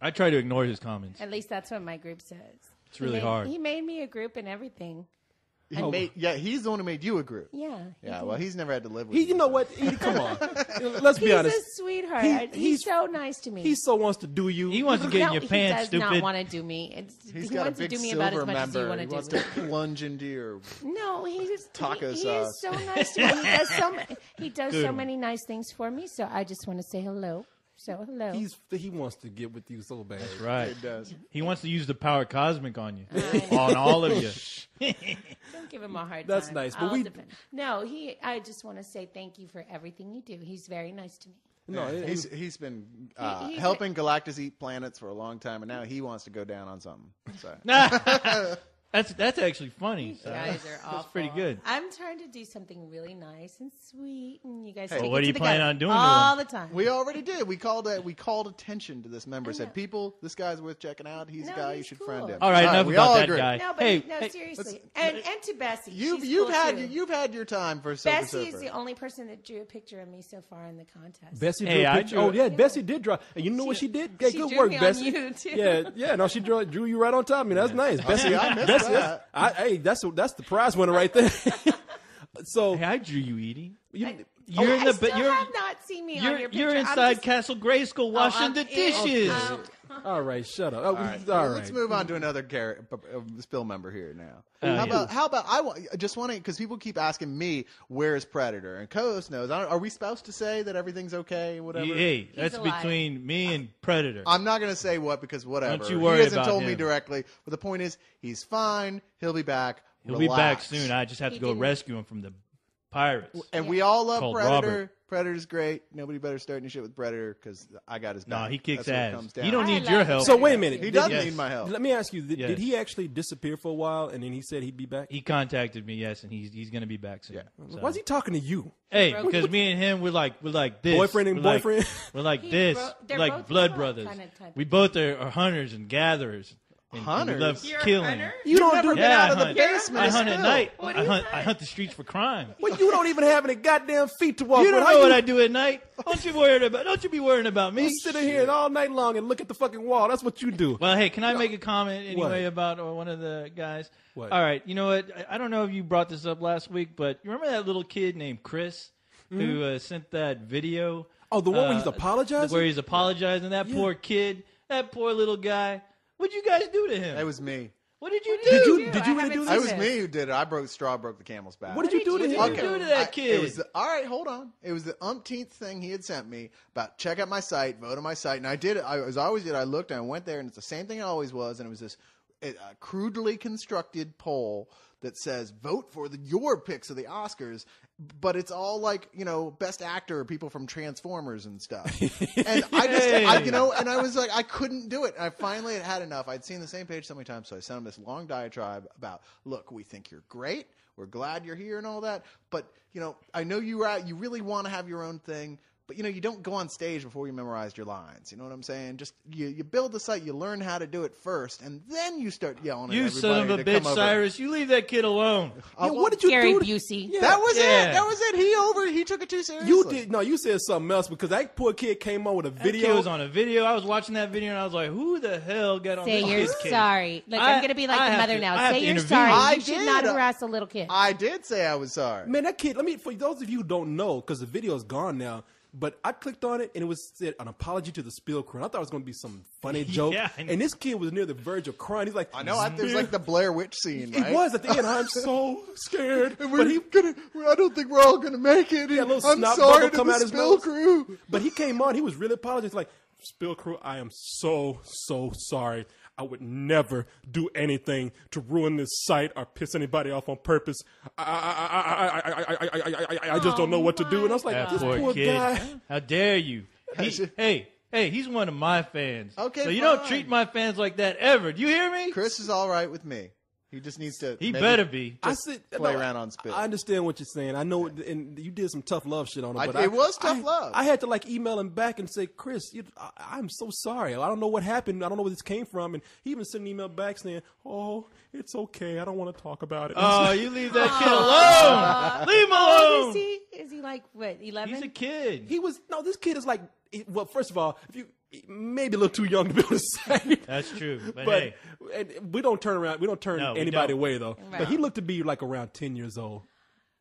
I try to ignore his comments. At least that's what my group says. It's really hard. He made me a group and everything. He's the one who made you a group. Yeah. Yeah, well, he's never had to live with you. You know what? Edie, come on. Let's be honest. He's a sweetheart. He's so nice to me. He so wants to do you. He wants to get in your pants, he does stupid. not want to do me. He's he got wants a big to do me silver about as much as member. you want to He do wants me. to plunge into your No, he's taco he sauce. is so nice to me. He does so many nice things for me. So I just want to say hello. So hello. He wants to get with you so bad. That's right. It does. He wants to use the power cosmic on you, on all of you. Don't give him a hard time. That's nice, but I just want to say thank you for everything you do. He's very nice to me. No, he's been helping Galactus eat planets for a long time, and now he wants to go down on something. So. That's actually funny. You guys are awful. That's pretty good. I'm trying to do something really nice and sweet, and you guys Hey, take what it are you to the planning gut on doing all to the time. We already did. We called attention to this member. Said, people, this guy's worth checking out. He's a guy. You should friend him. All right, enough we about all that agree. guy. No, but Hey, seriously, and to Bessie. You've had your time for Silver Bessie is Surfer. the only person that drew a picture of me so far in the contest. Bessie Hey, drew a I picture. drew- Oh, yeah, Bessie did draw. And you know what she did? Yeah, she good drew work, me on Bessie. you, too. Yeah, no, she drew you right on top of me. That's nice. Bessie, I missed that. hey, that's the prize winner right there. So hey, I drew you, Edie. I You're still have not seen me on your picture. You're inside Castle Grayskull washing the dishes. all right, shut up. All right. All Let's right. move on to another spill member here now. How about I just want to, because people keep asking me, where's Predator? And Co-Host knows. Are we supposed to say that everything's okay? Whatever. Hey, that's between me and Predator. I'm not going to say what, because whatever. Don't you worry he hasn't about told me him. directly. But the point is, he's fine. He'll be back. He'll be back Relax. soon. I just have to go didn't- rescue him from the pirates. And we all love Called Predator. Robert. Predator's great. Nobody better start any shit with Predator, because I got his back. No, he kicks That's what it ass. comes down. You don't I need love your him. help. So wait a minute. He doesn't Yes. need my help. Let me ask you: Yes. Did he actually disappear for a while, and then he said he'd be back? He contacted me, yes, and he's going to be back soon. Yeah. So. Why is he talking to you? Hey, because me and him, we're like this. Boyfriend and We're like- boyfriend? We're like He this. bro- they're We're like both blood kinda brothers. type. We both are hunters and gatherers. And Hunters? we love You're a killing. hunter? You don't never do been Yeah, out of the I hunt. basement. I hunt at still. night. What do you hunt? I hunt the streets for crime. Well, you don't even have any goddamn feet to walk You with. don't know what I do at night. Don't you be worrying about me. You sit in here all night long and look at the fucking wall. That's what you do. Well, hey, can I make a comment anyway What? about one of the guys? What? All right, you know what? I don't know if you brought this up last week, but you remember that little kid named Chris who sent that video? Oh, the one where he's apologizing? Where he's apologizing. That poor kid, that poor little guy. What'd you guys do to him? That was me. What did you do? Did you I really do haven't this? That was Yes. me who did it. I broke the camel's back. What did you do to him? What did you do to that kid? It was all right, hold on. It was the umpteenth thing he had sent me about check out my site, vote on my site, and I did it. I looked and I went there, and it's the same thing it always was, and it was this crudely constructed poll that says vote for your picks of the Oscars, but it's all like, best actor or people from Transformers and stuff. And and I was like, I couldn't do it. And I finally had enough. I'd seen the same page so many times, so I sent him this long diatribe about, look, we think you're great. We're glad you're here and all that. But, I know you really want to have your own thing. But, you don't go on stage before you memorized your lines. You know what I'm saying? Just you build the site, you learn how to do it first, and then you start yelling at You everybody son of a to come bitch, over. Cyrus. You leave that kid alone. What did you Gary do? Busey. Yeah. That was Yeah. it. That was it. He took it too seriously. You did. No, you said something else because that poor kid came on with a That video. kid was on a video. I was watching that video, and I was like, who the hell got on Say this you're kid's case? sorry. Look, I'm going to be like I the have mother to- now. I have Say to you're intervene. sorry. I You should did. not harass a little kid. I did say I was sorry. Man, that kid. For those of you who don't know, because the video's gone now. But I clicked on it, and it said an apology to the spill crew. And I thought it was going to be some funny joke. Yeah. And this kid was near the verge of crying. He's like, I know. There's like the Blair Witch scene, right? It was at the end. I'm so scared. And But he, I don't think we're all gonna make it. Yeah, a little I'm snot sorry bubble to come the out his spill nose. crew. but he came on. He was really apologizing. Like, spill crew, I am so sorry. I would never do anything to ruin this site or piss anybody off on purpose. I just don't know what to do. And I was like, That this poor poor kid. guy. How dare you? Hey, he's one of my fans. Okay, so you fine. don't treat my fans like that ever. Do you hear me? Chris is all right with me. He just needs to. He maybe better be. play around on spit. I understand what you're saying. I know, and you did some tough love shit on him. But it was tough love. I had to email him back and say, Chris, I'm so sorry. I don't know what happened. I don't know where this came from. And he even sent an email back saying, oh, it's okay. I don't want to talk about it. Oh, you leave that kid alone. Leave him alone. Is he like, what, 11? He's a kid. This kid is like, well, first of all, maybe a little too young to be on the site. That's true. But But hey, we don't turn around. We don't turn No, we anybody don't. away though. Right. But he looked to be like around 10 years old,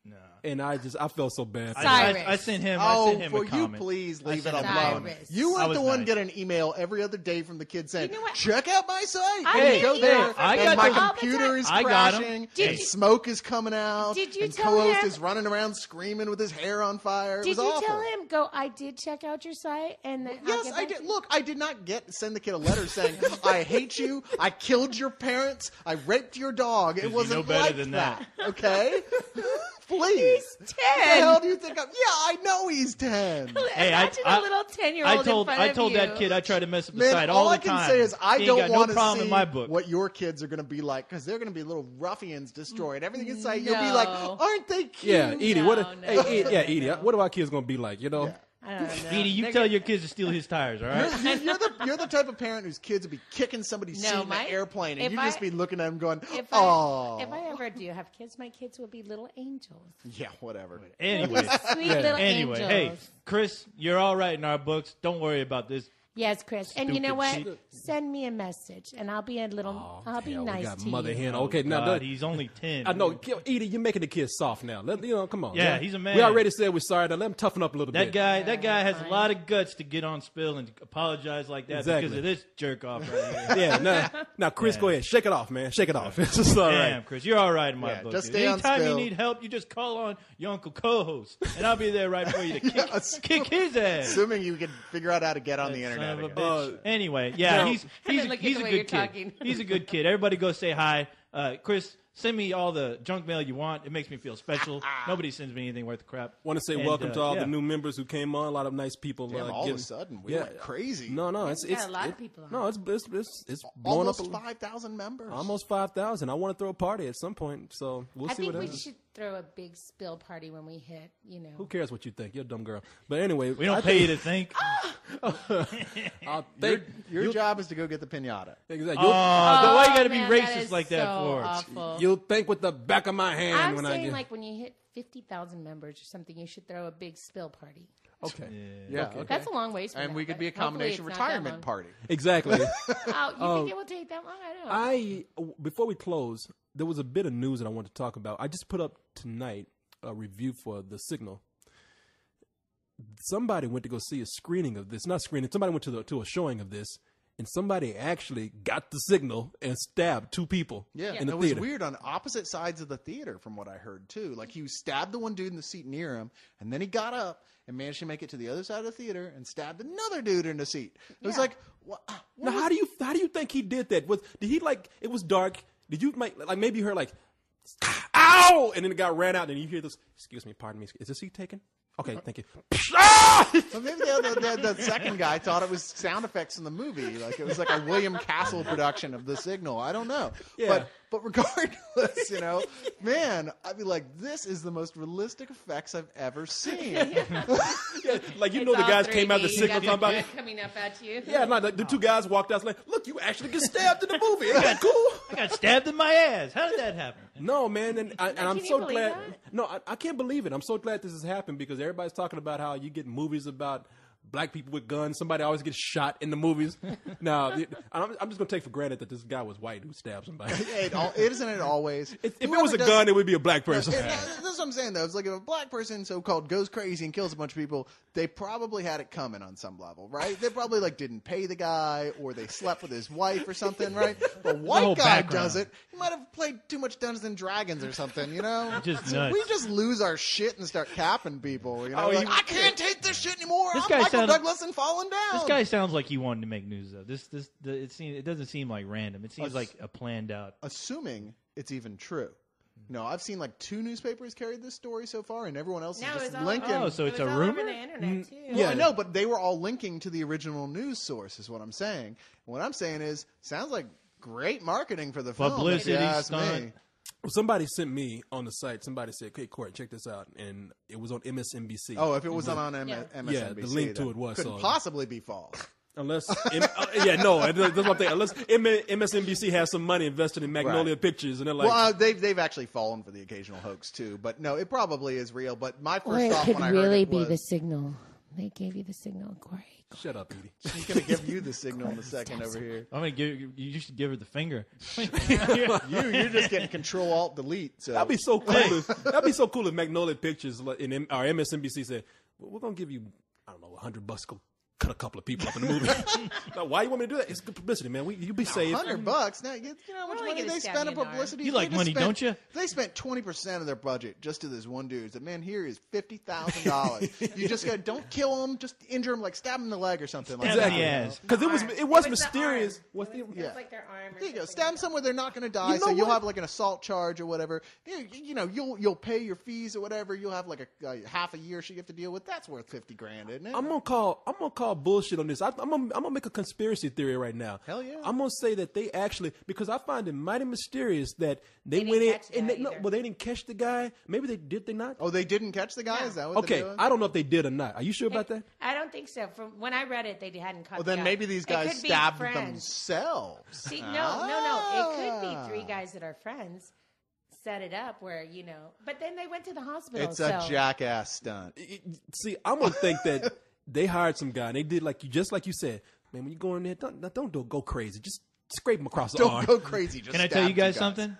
no. and I felt so bad. Cyrus. I sent him. Oh, I sent him will a comment. you please leave it sent him a alone? comment. You I weren't was the one nice. get an email every other day from the kid saying, You know what? check out my site. I And get go emails there, from I and got my those all the computer time. is I got 'em. crashing, Did and you- smoke is coming out, Did you and tell co-host him- is running around screaming with his hair on fire. It Did was you awful. tell him, go, I did check out your site? And then I'll Yes, get I back did. to you? Look, I did not send the kid a letter saying, I hate you, I killed your parents, I raped your dog. It 'Cause you wasn't know better like than that. Okay? Please. He's What 10. the hell do you think I'm? Yeah, I know he's 10. Hey, Imagine a little 10-year-old in front I of told you. that kid I tried to mess up the Man, site all all I the can time. say is I He ain't don't got want no to problem see in my book. what your kids are going to be like because they're going to be little ruffians destroying everything inside. You'll be like, No. aren't they cute? Yeah, Edie. No, no, Edie. no. What are our kids gonna be like? You know. Yeah. I don't know. Edie, you They're tell gonna- your kids to steal his tires, all right? You're the type of parent whose kids would be kicking somebody's No, seat in my- an airplane, and if you'd I- just be looking at them going, If "Oh, I ever do have kids, my kids will be little angels. yeah, whatever." Anyway, Sweet little anyway, angels. hey, Chris, you're all right in our books. Don't worry about this. Yes, Chris. And you know Stupid what? Send me a message, and I'll be a little. I'll be Hell, we nice got to mother you. hen. Okay, now God, he's only 10. I know, Edie, you're making the kids soft now. Come on. Yeah, he's a man. We already said we're sorry. Now let him toughen up a little That bit. guy has fine. a lot of guts to get on Spill and apologize like that Exactly. because of this jerk off right here. Yeah. Now, Chris, Yeah. go ahead, shake it off, man. Shake it off. It's just all right. Damn, Chris, you're all right in my Yeah, book. just stay on Anytime you Spill. need help, you just call on your Uncle Co-Host, and I'll be there right for you to kick his ass. Assuming you can figure out how to get on the Son internet. of a again. bitch. Anyway, yeah, now- he's Look at a the way good you're kid. talking. He's a good kid. Everybody go say hi. Chris, send me all the junk mail you want. It makes me feel special. Nobody sends me anything worth crap. Want to say And, welcome to all yeah. the new members who came on. A lot of nice people. Damn, all getting- of a sudden, we went crazy. No, We got a lot of people on. No, it's blowing Almost up. 5,000 members. Almost 5,000. I want to throw a party at some point, so we'll I see think what we happens. should throw a big spill party when we hit. Who cares what you think? You're a dumb girl. But anyway, We don't pay you to think. I'll think Your job is to go get the pinata. exactly. Oh, why you got to be man, that racist is like that so for? awful. You'll think with the back of my hand I'm when I saying, get. like, when you hit 50,000 members or something, you should throw a big spill party. Okay. Yeah, Okay. okay. That's a long ways from And now, we could but be a hopefully combination it's not that retirement long. party. Exactly. Oh, you think it will take that long? I don't know. Before we close, there was a bit of news that I wanted to talk about. I just put up tonight a review for The Signal. Somebody went to go see a screening of this. Not screening. Somebody went to a showing of this, and somebody actually got the signal and stabbed 2 people. Yeah, in the it was theater. weird on opposite sides of the theater from what I heard too. Like he stabbed the one dude in the seat near him, and then he got up and managed to make it to the other side of the theater and stabbed another dude in the seat. It was like, what? Now, how do you think he did that? Did he like? It was dark. Did you like maybe you heard like, ow, and then the guy ran out, and you hear this. Excuse me, pardon me. Is this seat taken? Okay, thank you. But maybe the second guy thought it was sound effects in the movie. Like it was like a William Castle production of The Signal. I don't know. Yeah. But regardless, man, I'd be like, this is the most realistic effects I've ever seen. Yeah, like you know, It's the all guys came out the 3D. signal You talking got about. the coming up at you. Yeah, like the 2 guys walked out like, look, you actually get stabbed in the movie. Isn't that cool? I got stabbed in my ass. How did that happen? No, man, and I'm you so believe glad. that? No, I can't believe it. I'm so glad this has happened because everybody's talking about how you get movies about black people with guns. Somebody always gets shot in the movies. Now, I'm just gonna take for granted that this guy was white who stabbed somebody. Isn't it always? If it was a gun, it would be a black person. That's what I'm saying, though. It's like if a black person, so-called, goes crazy and kills a bunch of people, they probably had it coming on some level, right? They probably didn't pay the guy, or they slept with his wife or something, right? But a white whole guy background. does it. He might have played too much Dungeons and Dragons or something, Just So nuts. we just lose our shit and start capping people. I can't take this shit anymore. This I'm guy Michael sounded- Douglas and falling down. This guy sounds like he wanted to make news though. It doesn't seem like random. It seems Us- like a planned out. Assuming it's even true. No, I've seen 2 newspapers carried this story so far, and everyone else No, is it just was all, linking. Oh, so it's it was a all rumor? over the internet, too. Well, I know, but they were all linking to the original news source, is what I'm saying. And what I'm saying is, sounds like great marketing for the film. Publicity if you ask stunt. me. Somebody sent me on the site. Somebody said, "Hey, Korey, check this out," and it was on MSNBC. Oh, if it was on Yeah. MSNBC, Yeah, the link to then it was, couldn't so- possibly be false. Unless, that's what I'm thinking. Unless MSNBC has some money invested in Magnolia Right. Pictures, and they're like, Well, they've actually fallen for the occasional hoax too, but no, it probably is real. But my Or first it thought could when I heard really it be was, the signal. They gave you the signal, Corey. Shut up, Edie. She's gonna give you the signal in a second over here. I'm gonna give you should give her the finger. You're just getting Control Alt Delete. So That'd be so cool. That'd be so cool if Magnolia Pictures in our MSNBC said, "We're gonna give you, I don't know, $100 to go cut a couple of people up in the movie." Now, why you want me to do that? It's good publicity, man. You be safe. $100. Now you know how much We're only money gonna they stab spend you on in the arm. publicity. You They like just money, spent- don't you? They spent 20% of their budget just to this one dude. The man here is $50,000. You just got don't kill him, just injure him, like stab him in the leg or something like Stab that. him in the ass. Because it was It was was the mysterious. arm. What's the It Yeah. was like their arm. Or There you go. something Stab like them somewhere they're not going to die, You know so you'll what? have like an assault charge or whatever. You know, you'll pay your fees or whatever. You'll have like a half a year you have to deal with. That's worth $50,000, isn't it? I'm gonna call bullshit on this. I'm gonna make a conspiracy theory right now. Hell yeah. I'm gonna say that they actually, because I find it mighty mysterious that they They went didn't in catch the and guy they, no, either. well, they didn't catch the guy. Maybe they not. Oh, they didn't catch the guy? No. Is that what Okay, they're doing? I don't know if they did or not. Are you sure about that? I don't think so. From when I read it, they hadn't caught Well, the then guy. maybe these It guys could be stabbed friends. themselves. See, no. It could be three guys that are friends set it up where, but then they went to the hospital. It's a jackass stunt. See, I'm gonna think that they hired some guy and they did like you said, man. When you go in there, don't go crazy. Just scrape them across the arm. Don't go crazy. Just Can I tell you stab guys two something?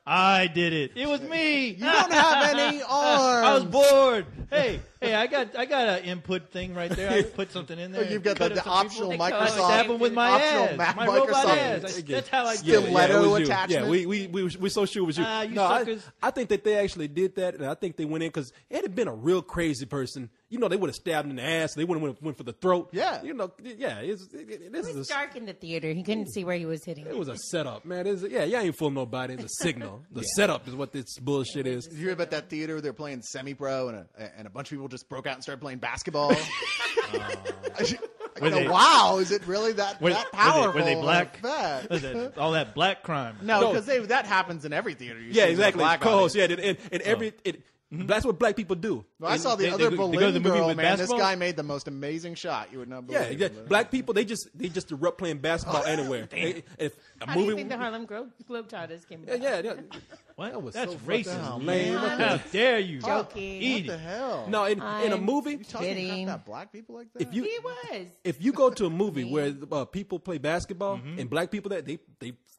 I did it. It was me. You don't have any arms. I was bored. Hey, I got an input thing right there. I put something in there. Oh, you've got Cut the up some optional people. Microsoft- I stab them with my optional ass, Mac my robot Microsoft ass. That's how I get Stiletto it. it was you. attachment. Yeah, we so sure it was you. You no, suckers. I think that they actually did that, and I think they went in because it had been a real crazy person. They would have stabbed him in the ass. They wouldn't have went for the throat. Yeah. This It is was dark in the theater. He couldn't see where he was hitting. it was a setup, man. You ain't fooling nobody. It's a signal. The setup is what this bullshit is. Did you hear about that theater? They're playing semi-pro, and a bunch of people just broke out and started playing basketball. Were they- Wow, is it really that Were powerful? they black? Effect? What is that? All that black crime. No, because that happens in every theater. You Yeah, see with a exactly. black Co-host, audience. yeah, and every that's what black people do. Well, I saw the They other go to the Berlin movie girl, with man. This basketball? guy made the most amazing shot. You would not believe. Yeah, exactly. Black people they just erupt playing basketball anywhere. If a How do you movie, think the Harlem Globetrotters came yeah, about? yeah. What? That was That's so racist. fucked up. Lame. How dare you? Joking. Eat What the it. hell? No, in a I'm movie, Talking kidding. about black people like that. if He was. you go to a movie where people play basketball and black people that they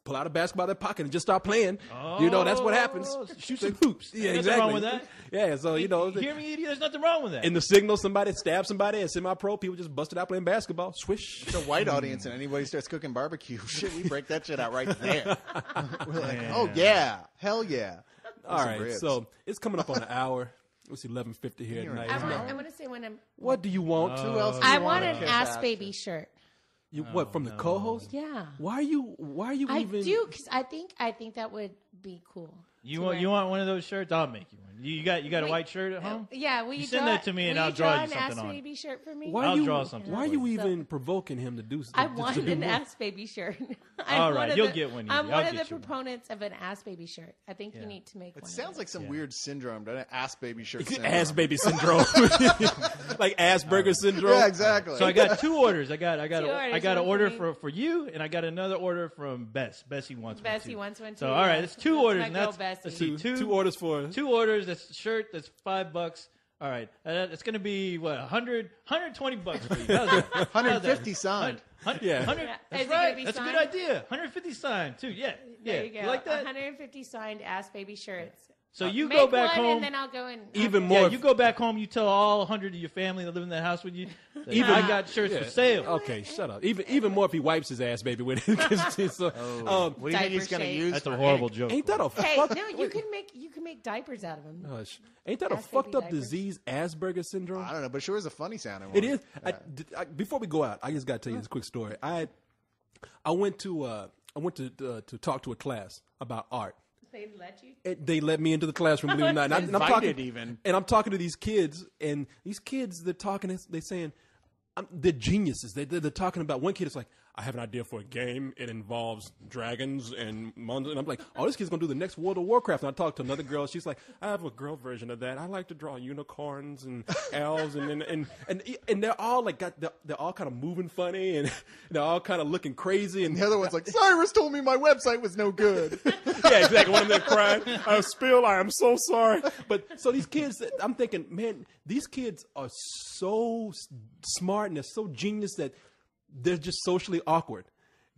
pull out a basketball out of their pocket and just start playing, that's what happens. Oh, shoot some hoops. Yeah, Nothing exactly. wrong with that. Yeah, so You hear me, Edie? There's nothing wrong with that. in the signal, somebody stabs somebody, and semi-pro people just busted out playing basketball. Swish. It's a white audience, and anybody starts cooking barbecue, shit, we break that shit out right there. We're like, oh yeah, hell yeah. All Some right, ribs. so it's coming up on an hour. It's 11:50 here You're tonight. an I want to say when I'm. What do you want? Who else? do I you want wanna an kiss ass after? baby shirt. You what from the co-host? Yeah. Why are you I even? do because I think that would be cool. You want one of those shirts? I'll make you one. You got a Wait, white shirt at home? Yeah, will You you send draw, that to me and will I'll draw you an something ass on it. baby shirt for me? Why I'll you, draw something Why are for you you. even provoking him to do? I to wanted do an more? ass baby shirt. All right, you'll get one, Edie. I'm I'll one of the get you one. proponents of an ass baby shirt. I think you need to make one. It sounds like some weird syndrome, doesn't it? Ass baby shirt syndrome. Ass baby syndrome, like Asperger syndrome. Yeah, exactly. So I got two orders. I got Two an orders, one order for me. for you, and I got another order from Bess. Bessie wants one. Bessie too. wants one, too, So all right, yeah. it's two That's orders. my And girl, that's Bessie. let's see, Two orders for two orders. That's a shirt. That's $5. All right, it's gonna be what 120 bucks for you. How's that? 150 signed. Yeah. 100. Is That's it gonna right. be That's a signed? good idea. 150 signed too. Yeah, yeah. There you go. like that? 150 signed ass baby shirts. So you Make go back one home. and then I'll go and Even Yeah, more. you go back home. You tell all 100 of your family that live in that house with you. That Even- I got shirts Yeah. for sale. Okay, shut up. Even more if he wipes his ass baby with it. 'Cause so, What do you think he's Diaper going to shade. use? That's for a horrible ink? joke. ain't that a Hey, fuck? no, you can make diapers out of them. Ain't that a Ass baby fucked up diapers. disease, Asperger syndrome? I don't know, but sure is a funny sounding one. It is. Before we go out, I just got to tell you this quick story. I went to talk to a class about art. They let you. They let me into the classroom, believe it or not. And I'm Invited talking, even. and I'm talking to these kids, and these kids, they're talking, they're saying, they're geniuses. They're talking about, one kid is like, I have an idea for a game. It involves dragons and monsters. And I'm like, oh, this kid's going to do the next World of Warcraft. And I talked to another girl. She's like, I have a girl version of that. I like to draw unicorns and elves. And they're all like, they're all kind of moving funny. And they're all kind of looking crazy. And The other one's like, Cyrus told me my website was no good. yeah, exactly. One of them crying. I am so sorry. But so these kids, I'm thinking, man, these kids are so smart and they're so genius that they're just socially awkward.